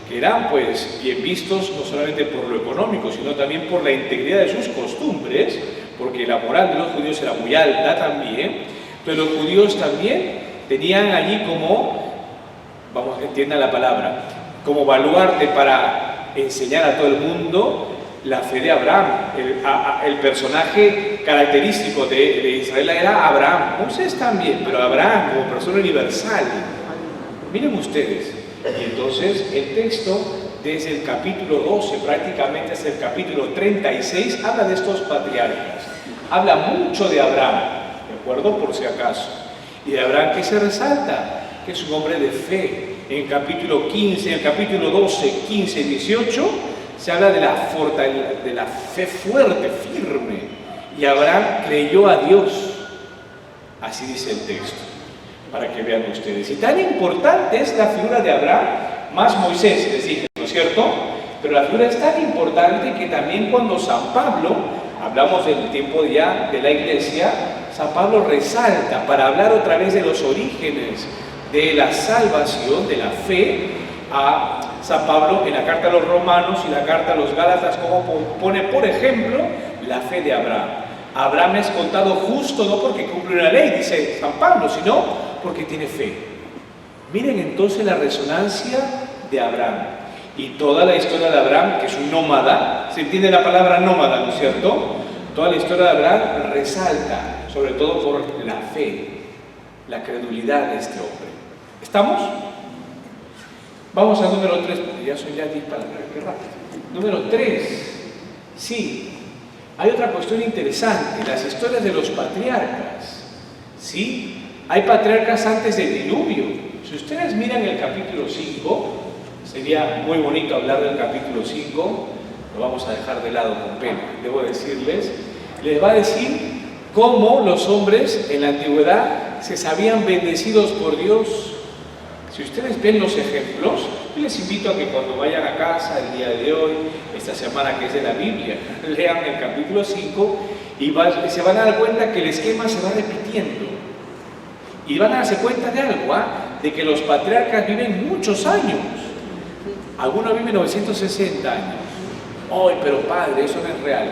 que eran pues bien vistos no solamente por lo económico, sino también por la integridad de sus costumbres, porque la moral de los judíos era muy alta también, pero los judíos también tenían allí como, entiendan la palabra, como baluarte para enseñar a todo el mundo la fe de Abraham. El personaje característico de Israel era Abraham. Moisés también, pero Abraham como persona universal. Miren ustedes, y entonces el texto desde el capítulo 12 prácticamente hasta el capítulo 36 habla de estos patriarcas, habla mucho de Abraham, ¿de acuerdo? Por si acaso. Y de Abraham, ¿qué se resalta? Que es un hombre de fe. En el capítulo 15, en el capítulo 12, 15 y 18 se habla de la fe fuerte, firme. Y Abraham creyó a Dios, así dice el texto, para que vean ustedes. Y tan importante es la figura de Abraham, más Moisés, les dije, ¿no es cierto? Pero la figura es tan importante que también cuando San Pablo, hablamos del tiempo ya de la iglesia, San Pablo resalta para hablar otra vez de los orígenes de la salvación, de la fe, a San Pablo en la carta a los Romanos y la carta a los Gálatas, como pone, por ejemplo, la fe de Abraham. Abraham es contado justo no porque cumple una ley, dice San Pablo, sino porque tiene fe. Miren entonces la resonancia de Abraham y toda la historia de Abraham, que es un nómada. Se entiende la palabra nómada, ¿no es cierto? Toda la historia de Abraham resalta, sobre todo por la fe, la credulidad de este hombre. ¿Estamos? Vamos al número 3, porque ya soy ya 10 palabras, qué rápido. Número 3, sí. Hay otra cuestión interesante, las historias de los patriarcas. ¿Sí? Hay patriarcas antes del diluvio. Si ustedes miran el capítulo 5, sería muy bonito hablar del capítulo 5, lo vamos a dejar de lado con pena, debo decirles. Les va a decir cómo los hombres en la antigüedad se sabían bendecidos por Dios. Si ustedes ven los ejemplos, yo les invito a que cuando vayan a casa el día de hoy, esta semana que es de la Biblia, lean el capítulo 5 y se van a dar cuenta que el esquema se va repitiendo. Y van a darse cuenta de algo, de que los patriarcas viven muchos años. Algunos viven 960 años. ¡Ay, pero padre, eso no es real!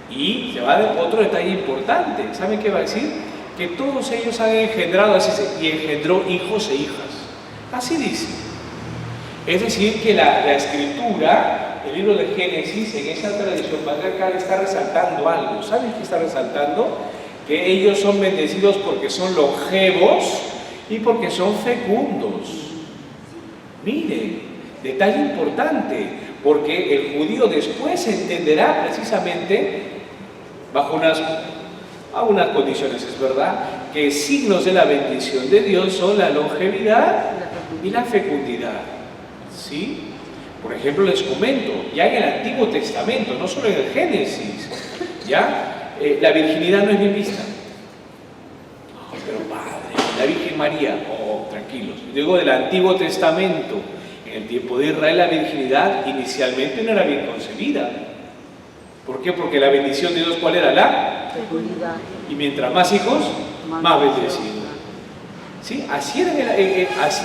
Y se va a otro detalle importante. ¿Saben qué va a decir? Que todos ellos han engendrado, así y engendró hijos e hijas. Así dice. Es decir, que la escritura, el libro de Génesis, en esa tradición patriarcal está resaltando algo. ¿Saben qué está resaltando? Que ellos son bendecidos porque son longevos y porque son fecundos. Miren, detalle importante, porque el judío después entenderá precisamente, bajo unas condiciones, es verdad, que signos de la bendición de Dios son la longevidad y la fecundidad. ¿Sí? Por ejemplo, les comento, ya en el Antiguo Testamento, no solo en el Génesis, ya la virginidad no es bien vista. Oh, pero padre, la Virgen María, oh, tranquilos. Digo del Antiguo Testamento, en el tiempo de Israel la virginidad inicialmente no era bien concebida. ¿Por qué? Porque la bendición de Dios, ¿cuál era? La fecundidad. Y mientras más hijos, más bendecidos. ¿Sí? Así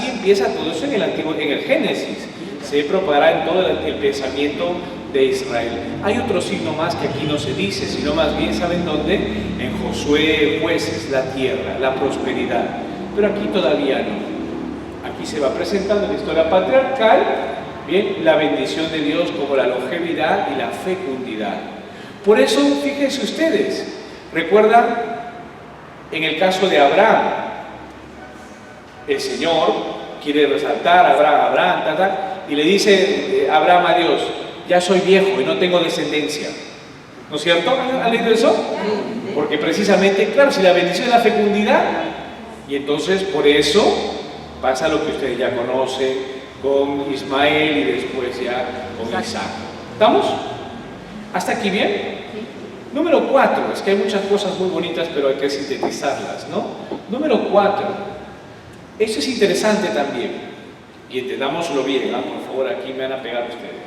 empieza todo eso en el Génesis. Se propagará en todo el pensamiento de Israel. Hay otro signo más que aquí no se dice, sino más bien, ¿saben dónde? En Josué, Jueces, la tierra, la prosperidad. Pero aquí todavía no. Aquí se va presentando en la historia patriarcal, bien, la bendición de Dios como la longevidad y la fecundidad. Por eso, fíjense ustedes, recuerdan en el caso de Abraham, el Señor quiere resaltar a Abraham, y le dice Abraham a Dios: ya soy viejo y no tengo descendencia. ¿No es cierto? ¿Han leído eso? Porque precisamente, claro, si la bendición es la fecundidad, y entonces por eso pasa lo que ustedes ya conocen con Ismael y después ya con Isaac. ¿Estamos? ¿Hasta aquí bien? Sí. Número 4, es que hay muchas cosas muy bonitas, pero hay que sintetizarlas, ¿no? Número 4. Eso es interesante también, y entendámoslo bien, ¿no? Por favor, aquí me van a pegar ustedes.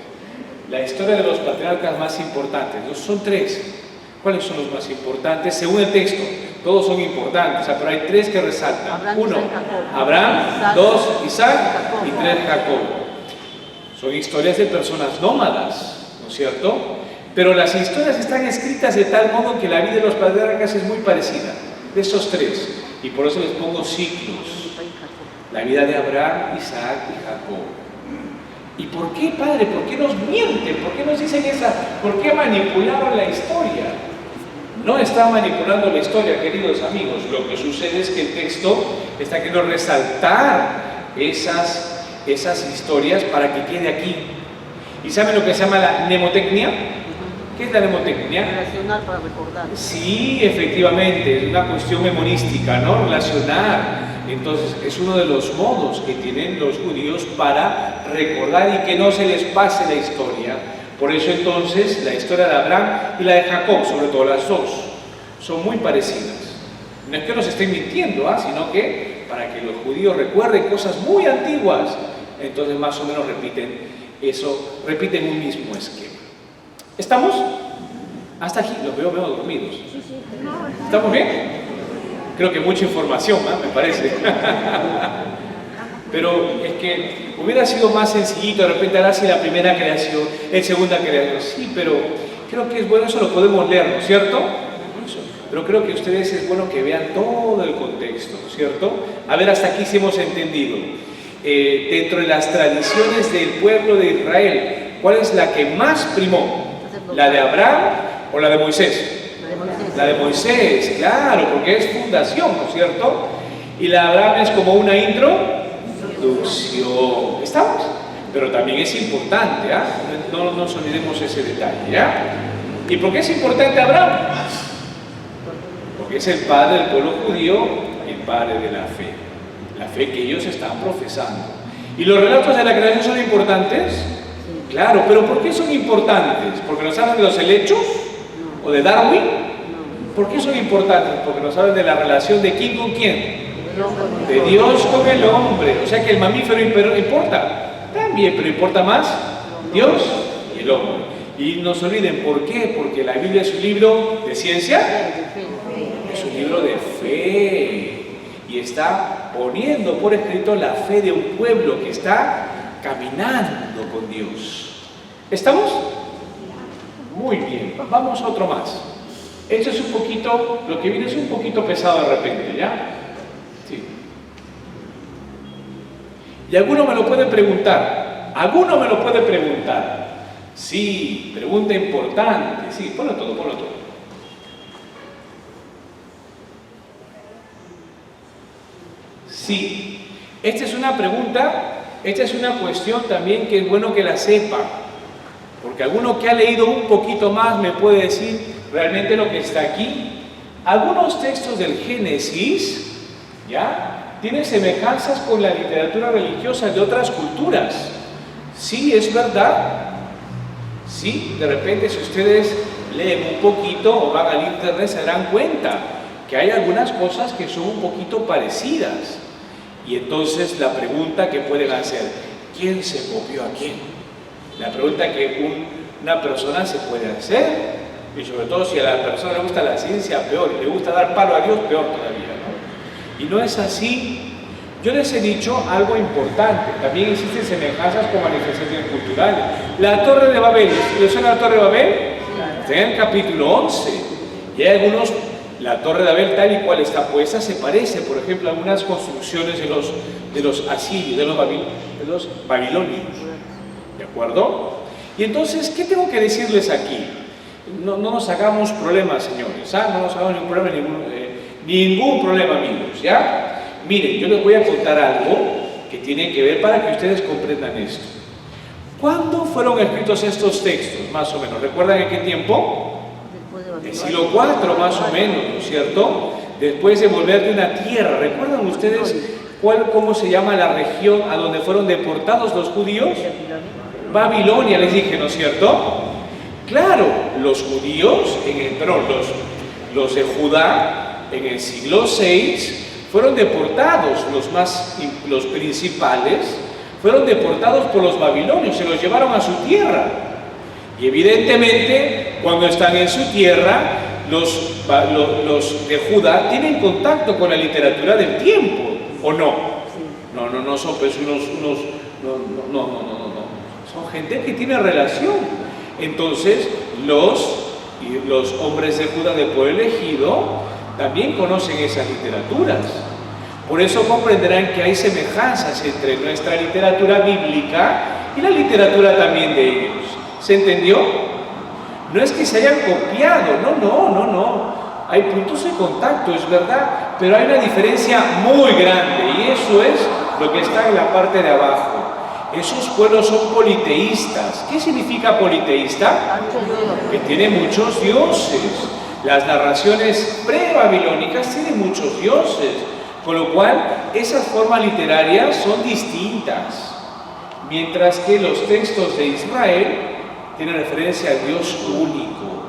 La historia de los patriarcas más importantes, ¿no? Son 3. ¿Cuáles son los más importantes? Según el texto, todos son importantes, pero hay 3 que resaltan. 1, Abraham, 2, Isaac, y 3, Jacob. Son historias de personas nómadas, ¿no es cierto? Pero las historias están escritas de tal modo que la vida de los patriarcas es muy parecida, de esos 3, y por eso les pongo ciclos. La vida de Abraham, Isaac y Jacob. ¿Y por qué, padre? ¿Por qué nos mienten? ¿Por qué nos dicen ¿Por qué manipularon la historia? No está manipulando la historia, queridos amigos. Lo que sucede es que el texto está queriendo resaltar esas historias para que quede aquí. ¿Y saben lo que se llama la mnemotecnia? ¿Qué es la mnemotecnia? Relacionar para recordar. Sí, efectivamente, es una cuestión memorística, ¿no? Relacionar. Entonces, es uno de los modos que tienen los judíos para recordar y que no se les pase la historia. Por eso, entonces, la historia de Abraham y la de Jacob, sobre todo las dos, son muy parecidas. No es que nos estén mintiendo, sino que para que los judíos recuerden cosas muy antiguas, entonces más o menos repiten un mismo esquema. ¿Estamos? Hasta aquí, los veo dormidos. ¿Estamos bien? Creo que mucha información, me parece. Pero es que hubiera sido más sencillito, de repente ahora sí la primera creación, el segunda creación. Sí, pero creo que es bueno, eso lo podemos leer, ¿no es cierto? Pero creo que ustedes es bueno que vean todo el contexto, ¿no es cierto? A ver, hasta aquí sí hemos entendido. Dentro de las tradiciones del pueblo de Israel, ¿cuál es la que más primó? ¿La de Abraham o la de Moisés? La de Moisés, claro, porque es fundación, ¿no es cierto? Y la de Abraham es como una introducción. ¿Estamos? Pero también es importante, no nos olvidemos ese detalle, ¿ya? ¿Y por qué es importante Abraham? Porque es el padre del pueblo judío y el padre de la fe que ellos están profesando. ¿Y los relatos de la creación son importantes? Claro, pero ¿por qué son importantes? ¿Porque nos hablan de los helechos? ¿O de Darwin? ¿Por qué son importantes? Porque nos hablan de la relación de quién con quién. De Dios con el hombre. O sea que el mamífero importa. También, pero importa más Dios y el hombre. Y no se olviden, ¿por qué? Porque la Biblia es un libro de ciencia. Es un libro de fe. Y está poniendo por escrito la fe de un pueblo que está caminando con Dios. ¿Estamos? Muy bien, vamos a otro más. Esto es un poquito, lo que viene es un poquito pesado de repente, ¿ya? Sí. Y alguno me lo puede preguntar. ¿Alguno me lo puede preguntar? Sí, pregunta importante. Sí, ponlo todo, ponlo todo. Sí, esta es una pregunta, esta es una cuestión también que es bueno que la sepa, porque alguno que ha leído un poquito más me puede decir realmente lo que está aquí. Algunos textos del Génesis, ¿ya?, tienen semejanzas con la literatura religiosa de otras culturas. Sí, es verdad. Sí, de repente si ustedes leen un poquito o van al internet se darán cuenta que hay algunas cosas que son un poquito parecidas. Y entonces la pregunta que pueden hacer, ¿quién se copió a quién? La pregunta que una persona se puede hacer, y sobre todo si a la persona le gusta la ciencia, peor, y le gusta dar palo a Dios, peor todavía, ¿no? Y no es así. Yo les he dicho algo importante, también existen semejanzas con manifestaciones culturales. La Torre de Babel, ¿les suena la Torre de Babel? Está en el capítulo 11, y hay algunos. La Torre de Babel, tal y cual está puesta, se parece, por ejemplo, a algunas construcciones de los asirios, de los babilonios. ¿De acuerdo? Y entonces, ¿qué tengo que decirles aquí? No nos hagamos problemas, señores, ¿ah? No nos hagamos ningún problema, ningún problema, amigos, ¿ya? Miren, yo les voy a contar algo que tiene que ver para que ustedes comprendan esto. ¿Cuándo fueron escritos estos textos, más o menos? ¿Recuerdan en qué tiempo? El siglo IV más o menos, ¿no es cierto? Después de volver de una tierra. ¿Recuerdan ustedes cómo se llama la región a donde fueron deportados los judíos? Babilonia, les dije, ¿no es cierto? Claro, los judíos, los de Judá, en el siglo VI, fueron deportados, los principales, fueron deportados por los babilonios, se los llevaron a su tierra. Y evidentemente, cuando están en su tierra, los de Judá tienen contacto con la literatura del tiempo, ¿o no? No son pues no. Son gente que tiene relación. Entonces, los hombres de Judá del pueblo elegido también conocen esas literaturas. Por eso comprenderán que hay semejanzas entre nuestra literatura bíblica y la literatura también de ellos. ¿Se entendió? No es que se hayan copiado, no. Hay puntos de contacto, es verdad, pero hay una diferencia muy grande y eso es lo que está en la parte de abajo. Esos pueblos son politeístas. ¿Qué significa politeísta? Que tiene muchos dioses. Las narraciones pre-babilónicas tienen muchos dioses, con lo cual esas formas literarias son distintas, mientras que los textos de Israel tienen referencia al Dios único,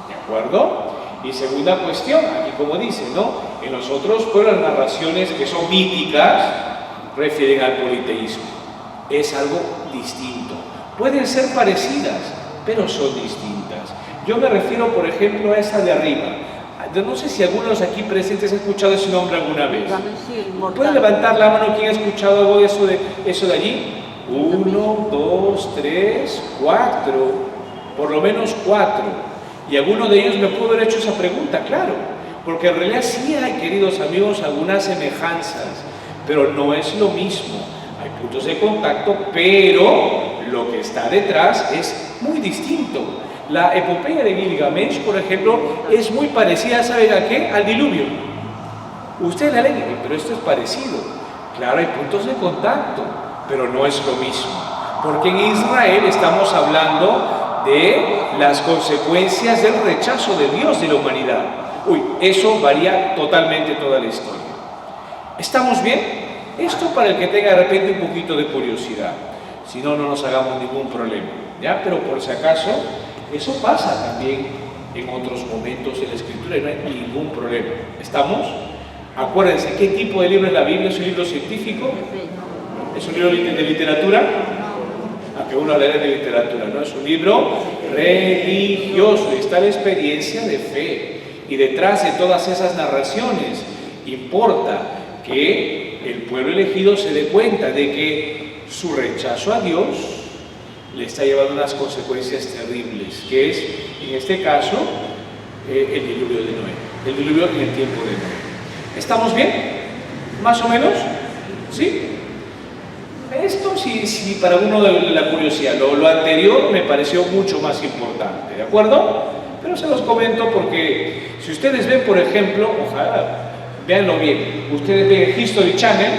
¿de acuerdo? Y segunda cuestión, aquí como dice, ¿no? En los otros pueblos las narraciones que son míticas refieren al politeísmo. Es algo distinto. Pueden ser parecidas, pero son distintas. Yo me refiero, por ejemplo, a esa de arriba. No sé si algunos aquí presentes han escuchado ese nombre alguna vez. ¿Pueden levantar la mano quien ha escuchado algo de eso de allí? 1, 2, 3, 4. Por lo menos 4. Y alguno de ellos me pudo haber hecho esa pregunta, claro. Porque en realidad sí hay, queridos amigos, algunas semejanzas, pero no es lo mismo. Hay puntos de contacto, pero lo que está detrás es muy distinto. La epopeya de Gilgamesh, por ejemplo, es muy parecida, ¿saben a qué? Al diluvio. Ustedes la leen, pero esto es parecido. Claro, hay puntos de contacto, pero no es lo mismo. Porque en Israel estamos hablando de las consecuencias del rechazo de Dios de la humanidad. Eso varía totalmente toda la historia. ¿Estamos bien? Esto para el que tenga de repente un poquito de curiosidad. Si no, no nos hagamos ningún problema, ¿ya? Pero por si acaso, eso pasa también en otros momentos en la Escritura y no hay ningún problema. ¿Estamos? Acuérdense, ¿qué tipo de libro es la Biblia? ¿Es un libro científico? ¿Es un libro de literatura? Aunque uno lee de literatura, ¿no? Es un libro religioso, está la experiencia de fe. Y detrás de todas esas narraciones importa que el pueblo elegido se dé cuenta de que su rechazo a Dios le está llevando unas consecuencias terribles, que es, en este caso, el diluvio de Noé, el diluvio en el tiempo de Noé. ¿Estamos bien? ¿Más o menos? ¿Sí? Esto sí, para uno de la curiosidad, lo anterior me pareció mucho más importante, ¿de acuerdo? Pero se los comento porque si ustedes ven, por ejemplo, ojalá, véanlo bien, ustedes ven History Channel,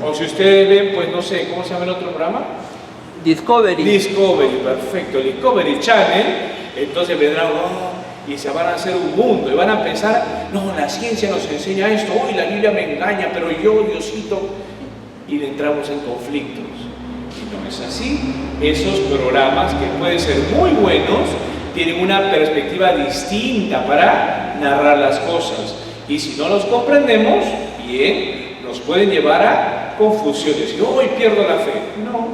o si ustedes ven, pues no sé, ¿cómo se llama el otro programa? Discovery. Discovery, perfecto, Discovery Channel, entonces vendrán y se van a hacer un mundo y van a pensar, no, la ciencia nos enseña esto, hoy la Biblia me engaña, pero yo, Diosito, y entramos en conflictos. Y no es así. Esos programas, que pueden ser muy buenos, tienen una perspectiva distinta para narrar las cosas. Y si no los comprendemos bien, nos pueden llevar a confusiones. Y hoy pierdo la fe. No.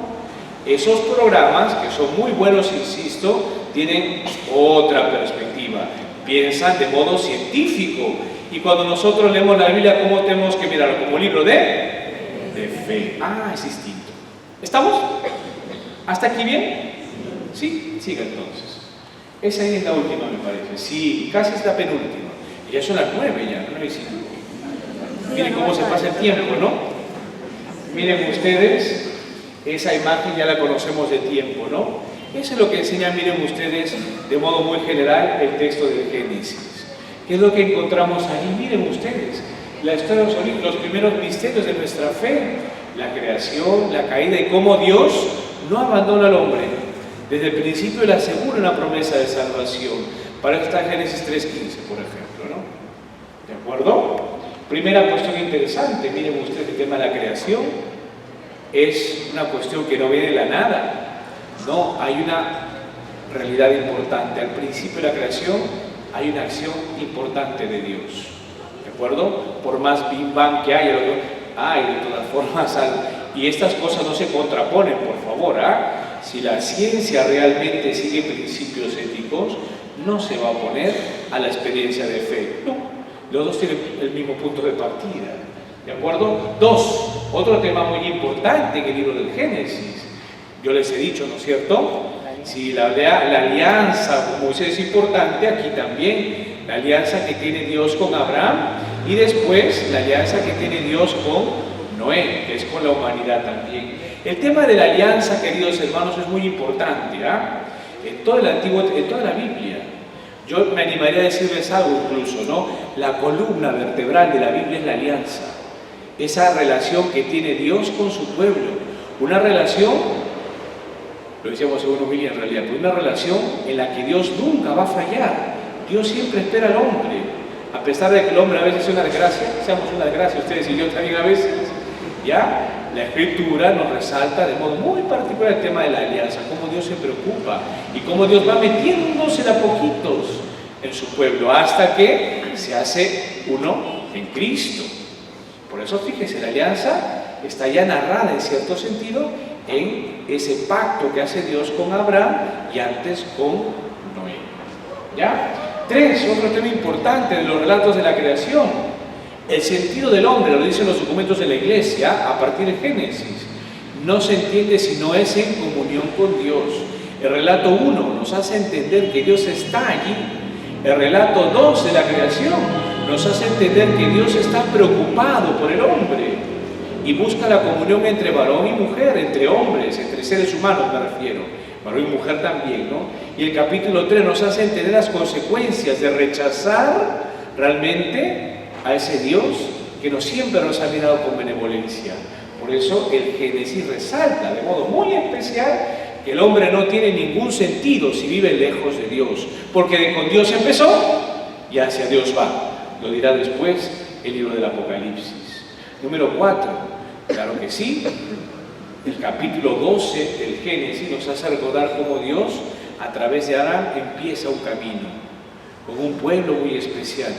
Esos programas, que son muy buenos, insisto, tienen otra perspectiva. Piensan de modo científico. Y cuando nosotros leemos la Biblia, ¿cómo tenemos que mirarlo? Como libro de fe. Ah, es distinto. ¿Estamos? ¿Hasta aquí bien? Sí, siga entonces. Esa es la última, me parece. Sí, casi es la penúltima. Y ya son las 9 ya, 9:05. Miren cómo se pasa el tiempo, ¿no? Miren ustedes, esa imagen ya la conocemos de tiempo, ¿no? Eso es lo que enseña, miren ustedes, de modo muy general, el texto del Génesis. ¿Qué es lo que encontramos ahí? Miren ustedes. La historia de los primeros misterios de nuestra fe, la creación, la caída y cómo Dios no abandona al hombre. Desde el principio le asegura una promesa de salvación. Para eso está Génesis 3:15, por ejemplo, ¿no? ¿De acuerdo? Primera cuestión interesante, miren ustedes el tema de la creación. Es una cuestión que no viene de la nada. No, hay una realidad importante. Al principio de la creación hay una acción importante de Dios. ¿De acuerdo? Por más Big Bang que haya, hay de todas formas, y estas cosas no se contraponen, por favor. Si la ciencia realmente sigue principios éticos, no se va a oponer a la experiencia de fe. No, los dos tienen el mismo punto de partida. ¿De acuerdo? Dos, otro tema muy importante en el libro del Génesis. Yo les he dicho, ¿no es cierto? Si la alianza con Moisés es importante, aquí también. La alianza que tiene Dios con Abraham y después la alianza que tiene Dios con Noé, que es con la humanidad también. El tema de la alianza, queridos hermanos, es muy importante, en todo el Antiguo, en toda la Biblia. Yo me animaría a decirles algo incluso, ¿no? La columna vertebral de la Biblia es la alianza. Esa relación que tiene Dios con su pueblo. Una relación, lo decíamos en una homilia en realidad, pero una relación en la que Dios nunca va a fallar. Dios siempre espera al hombre, a pesar de que el hombre a veces es una desgracia, seamos una desgracia ustedes y yo también a veces, ¿ya? La Escritura nos resalta de modo muy particular el tema de la alianza, cómo Dios se preocupa y cómo Dios va metiéndose de a poquitos en su pueblo hasta que se hace uno en Cristo. Por eso fíjese, la alianza está ya narrada en cierto sentido en ese pacto que hace Dios con Abraham y antes con Noé. ¿Ya? 3, otro tema importante de los relatos de la creación. El sentido del hombre, lo dicen los documentos de la Iglesia a partir de Génesis. No se entiende si no es en comunión con Dios. El relato 1 nos hace entender que Dios está allí. El relato 2 de la creación nos hace entender que Dios está preocupado por el hombre y busca la comunión entre varón y mujer, entre hombres, entre seres humanos me refiero. Varón y mujer también, ¿no? Y el capítulo 3 nos hace entender las consecuencias de rechazar realmente a ese Dios que siempre nos ha mirado con benevolencia. Por eso el Génesis resalta de modo muy especial que el hombre no tiene ningún sentido si vive lejos de Dios, porque con Dios empezó y hacia Dios va. Lo dirá después el libro del Apocalipsis. Número 4, claro que sí. El capítulo 12 del Génesis nos hace recordar cómo Dios, a través de Abraham, empieza un camino con un pueblo muy especial.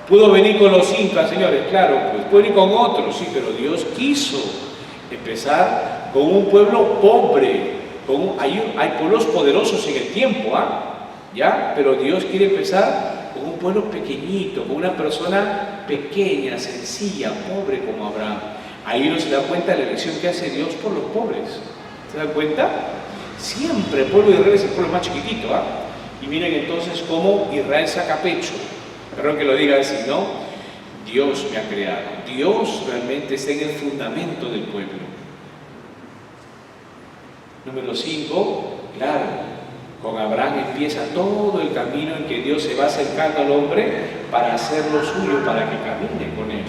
Pudo venir con los incas, señores, claro, pues puede venir con otros, sí, pero Dios quiso empezar con un pueblo pobre. Hay pueblos poderosos en el tiempo, ¿ya? Pero Dios quiere empezar con un pueblo pequeñito, con una persona pequeña, sencilla, pobre como Abraham. Ahí uno se da cuenta de la elección que hace Dios por los pobres. ¿Se dan cuenta? Siempre el pueblo de Israel es el pueblo más chiquitito, ¿ah? Y miren entonces cómo Israel saca pecho. Perdón que lo diga así, ¿no? Dios me ha creado. Dios realmente está en el fundamento del pueblo. Número 5, claro, con Abraham empieza todo el camino en que Dios se va acercando al hombre para hacer lo suyo, para que camine con él.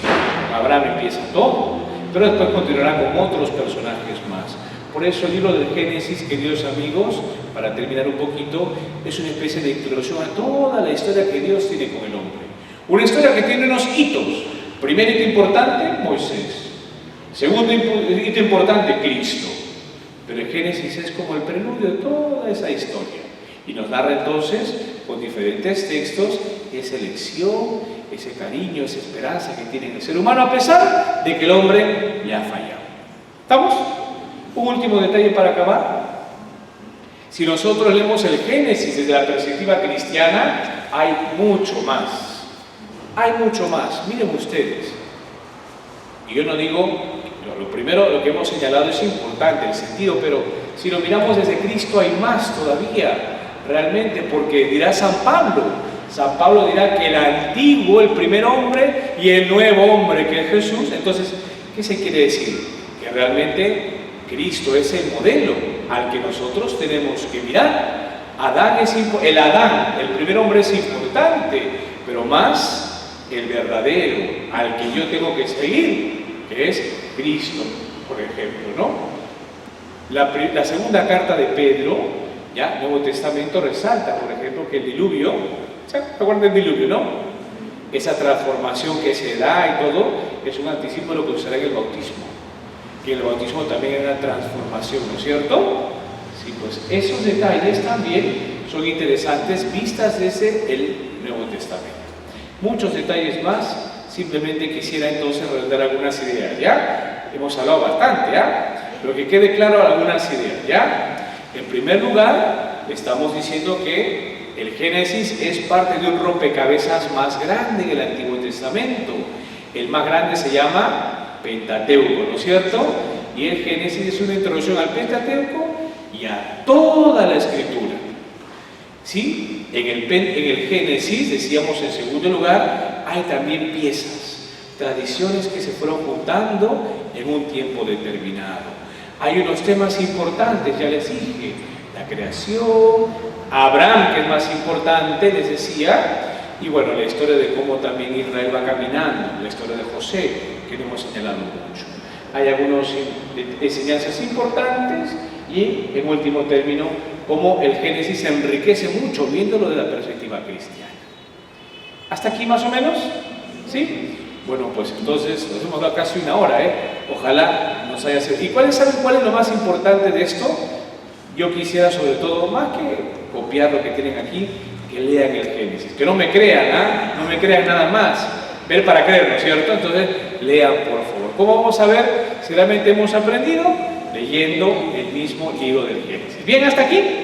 Con Abraham empieza todo, pero después continuará con otros personajes más. Por eso el libro del Génesis, queridos amigos, para terminar un poquito, es una especie de introducción a toda la historia que Dios tiene con el hombre. Una historia que tiene unos hitos. Primer hito importante, Moisés. Segundo hito importante, Cristo. Pero el Génesis es como el preludio de toda esa historia. Y nos narra entonces, con diferentes textos, esa elección, ese cariño, esa esperanza que tiene el ser humano, a pesar de que el hombre le ha fallado. ¿Estamos? Un último detalle para acabar. Si nosotros leemos el Génesis desde la perspectiva cristiana, hay mucho más. Hay mucho más. Miren ustedes. Y yo no digo, lo primero, lo que hemos señalado es importante, el sentido, pero si lo miramos desde Cristo hay más todavía, realmente, porque dirá San Pablo dirá que el antiguo, el primer hombre, y el nuevo hombre, que es Jesús. Entonces, ¿qué se quiere decir? Que realmente Cristo es el modelo al que nosotros tenemos que mirar. El Adán, el primer hombre, es importante, pero más el verdadero, al que yo tengo que seguir, que es Cristo, por ejemplo, ¿no? La segunda carta de Pedro, ya, Nuevo Testamento, resalta, por ejemplo, que el diluvio, ¿se acuerdan del diluvio, no? Esa transformación que se da y todo, es un anticipo de lo que sucederá en el bautismo. Que en el bautismo también hay una transformación, ¿no es cierto? Sí, pues esos detalles también son interesantes vistas desde el Nuevo Testamento. Muchos detalles más. Simplemente quisiera entonces redondear algunas ideas, ¿ya? Hemos hablado bastante, ¿ya? Pero que quede claro algunas ideas, ¿ya? En primer lugar, estamos diciendo que el Génesis es parte de un rompecabezas más grande en el Antiguo Testamento. El más grande se llama Pentateuco, ¿no es cierto? Y el Génesis es una introducción al Pentateuco y a toda la Escritura. ¿Sí? En el Génesis, decíamos en segundo lugar, hay también piezas, tradiciones que se fueron juntando en un tiempo determinado. Hay unos temas importantes, ya les dije, la creación, Abraham, que es más importante, les decía, y bueno, la historia de cómo también Israel va caminando, la historia de José, que no hemos señalado mucho. Hay algunas enseñanzas importantes y, en último término, cómo el Génesis se enriquece mucho viéndolo de la perspectiva cristiana. ¿Hasta aquí más o menos? ¿Sí? Bueno, pues entonces nos hemos dado casi una hora, ¿eh? Ojalá nos haya servido. ¿Y saben cuál es lo más importante de esto? Yo quisiera, sobre todo, más que copiar lo que tienen aquí, que lean el Génesis. Que no me crean, ¿ah? No me crean nada más. Ver para creer, ¿no es cierto? Entonces, lean, por favor. ¿Cómo vamos a ver si realmente hemos aprendido? Leyendo el mismo libro del Génesis. ¿Bien hasta aquí?